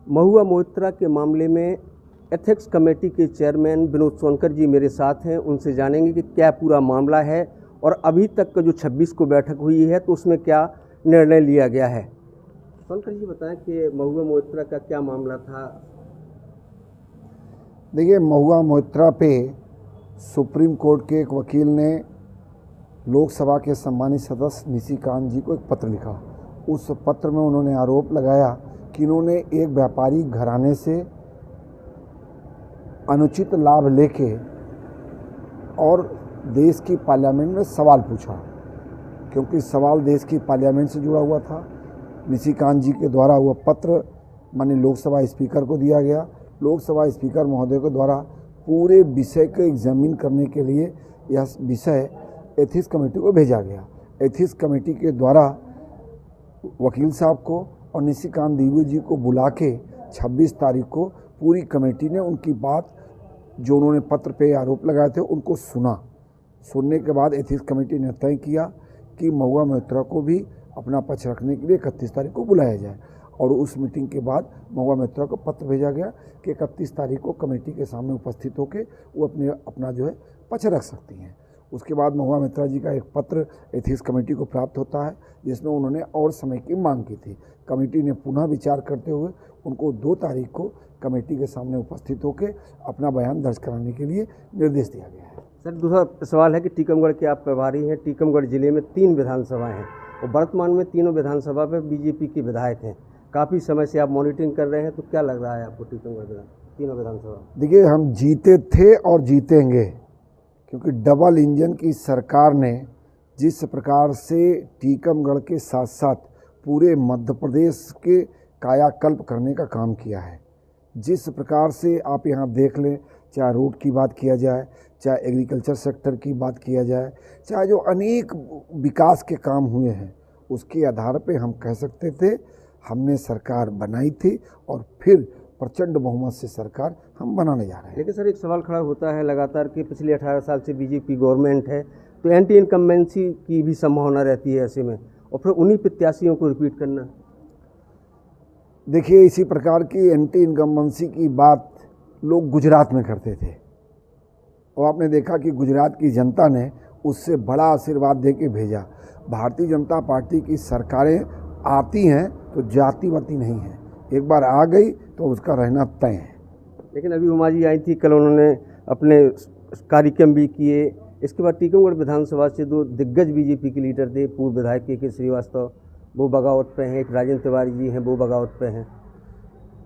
महुआ मोइत्रा के मामले में एथिक्स कमेटी के चेयरमैन विनोद सोनकर जी मेरे साथ हैं। उनसे जानेंगे कि क्या पूरा मामला है और अभी तक का जो 26 को बैठक हुई है तो उसमें क्या निर्णय लिया गया है। सोनकर जी बताएं कि महुआ मोइत्रा का क्या मामला था। देखिए, महुआ मोइत्रा पे सुप्रीम कोर्ट के एक वकील ने लोकसभा के सम्मानित सदस्य निशिकांत जी को एक पत्र लिखा। उस पत्र में उन्होंने आरोप लगाया कि इन्होंने एक व्यापारिक घराने से अनुचित लाभ लेके और देश की पार्लियामेंट में सवाल पूछा, क्योंकि सवाल देश की पार्लियामेंट से जुड़ा हुआ था। निशिकांत जी के द्वारा वह पत्र माननीय लोकसभा स्पीकर को दिया गया। लोकसभा स्पीकर महोदय के द्वारा पूरे विषय को एग्जामिन करने के लिए यह विषय एथिक्स कमेटी को भेजा गया। एथिक्स कमेटी के द्वारा वकील साहब को और निशिकांत द्विवेदी जी को बुला के 26 तारीख को पूरी कमेटी ने उनकी बात, जो उन्होंने पत्र पे आरोप लगाए थे, उनको सुना। सुनने के बाद एथिक्स कमेटी ने तय किया कि महुआ मोइत्रा को भी अपना पक्ष रखने के लिए 31 तारीख को बुलाया जाए। और उस मीटिंग के बाद महुआ मोइत्रा को पत्र भेजा गया कि 31 तारीख को कमेटी के सामने उपस्थित होकर वो अपना जो है पक्ष रख सकती हैं। उसके बाद महुआ मोइत्रा जी का एक पत्र एथिक्स कमेटी को प्राप्त होता है, जिसमें उन्होंने और समय की मांग की थी। कमेटी ने पुनः विचार करते हुए उनको 2 तारीख को कमेटी के सामने उपस्थित होकर अपना बयान दर्ज कराने के लिए निर्देश दिया गया है। सर, दूसरा सवाल है कि टीकमगढ़ के आप प्रभारी हैं। टीकमगढ़ जिले में 3 विधानसभाएं हैं और वर्तमान में तीनों विधानसभा पे बीजेपी के विधायक हैं। काफ़ी समय से आप मॉनिटरिंग कर रहे हैं, तो क्या लग रहा है आपको टीकमगढ़ तीनों विधानसभा? देखिए, हम जीते थे और जीतेंगे, क्योंकि डबल इंजन की सरकार ने जिस प्रकार से टीकमगढ़ के साथ साथ पूरे मध्य प्रदेश के कायाकल्प करने का काम किया है, जिस प्रकार से आप यहाँ देख लें, चाहे रोड की बात किया जाए, चाहे एग्रीकल्चर सेक्टर की बात किया जाए, चाहे जो अनेक विकास के काम हुए हैं, उसके आधार पे हम कह सकते थे हमने सरकार बनाई थी और फिर प्रचंड बहुमत से सरकार हम बनाने जा रहे हैं। लेकिन सर, एक सवाल खड़ा होता है लगातार कि पिछले 18 साल से बीजेपी गवर्नमेंट है, तो एंटी इनकम्बेंसी की भी संभावना रहती है ऐसे में, और फिर उन्हीं प्रत्याशियों को रिपीट करना। देखिए, इसी प्रकार की एंटी इनकम्बेंसी की बात लोग गुजरात में करते थे और आपने देखा कि गुजरात की जनता ने उससे बड़ा आशीर्वाद दे के भेजा। भारतीय जनता पार्टी की सरकारें आती हैं तो जातिवादी नहीं है, एक बार आ गई तो उसका रहना तय है। लेकिन अभी उमा जी आई थी, कल उन्होंने अपने कार्यक्रम भी किए। इसके बाद टीकमगढ़ विधानसभा से 2 दिग्गज बीजेपी के लीडर थे, पूर्व विधायक के श्रीवास्तव, वो बगावत पे हैं। एक राजेंद्र तिवारी जी हैं, वो बगावत पे हैं।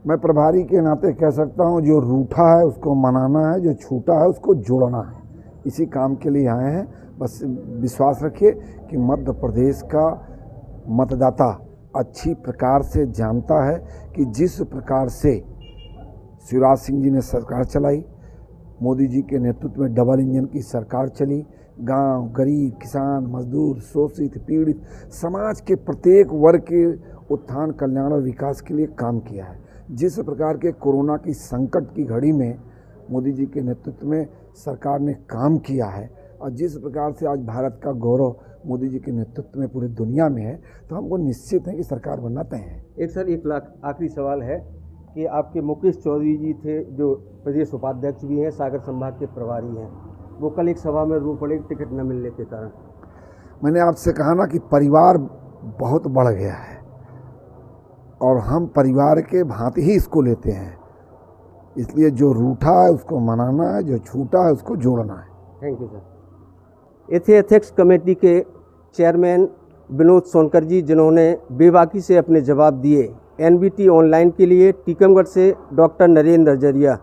मैं प्रभारी के नाते कह सकता हूं, जो रूठा है उसको मनाना है, जो छूटा है उसको जोड़ना है। इसी काम के लिए आए हैं। बस विश्वास रखिए कि मध्य प्रदेश का मतदाता अच्छी प्रकार से जानता है कि जिस प्रकार से शिवराज सिंह जी ने सरकार चलाई, मोदी जी के नेतृत्व में डबल इंजन की सरकार चली, गांव, गरीब, किसान, मजदूर, शोषित, पीड़ित समाज के प्रत्येक वर्ग के उत्थान, कल्याण और विकास के लिए काम किया है। जिस प्रकार के कोरोना की संकट की घड़ी में मोदी जी के नेतृत्व में सरकार ने काम किया है और जिस प्रकार से आज भारत का गौरव मोदी जी के नेतृत्व में पूरी दुनिया में है, तो हमको निश्चित है कि सरकार बनना तय है। एक सर, एक आखिरी सवाल है कि आपके मुकेश चौधरी जी थे, जो प्रदेश उपाध्यक्ष भी हैं, सागर संभाग के प्रभारी हैं, वो कल एक सभा में रो पड़े टिकट न मिलने के कारण। मैंने आपसे कहा ना कि परिवार बहुत बढ़ गया है और हम परिवार के भांति ही इसको लेते हैं, इसलिए जो रूठा है उसको मनाना है, जो छूटा है उसको जोड़ना है। Thank you sir. Ethics committee के चेयरमैन विनोद सोनकर जी, जिन्होंने बेबाकी से अपने जवाब दिए। NBT ऑनलाइन के लिए टीकमगढ़ से डॉक्टर नरेंद्र जरिया।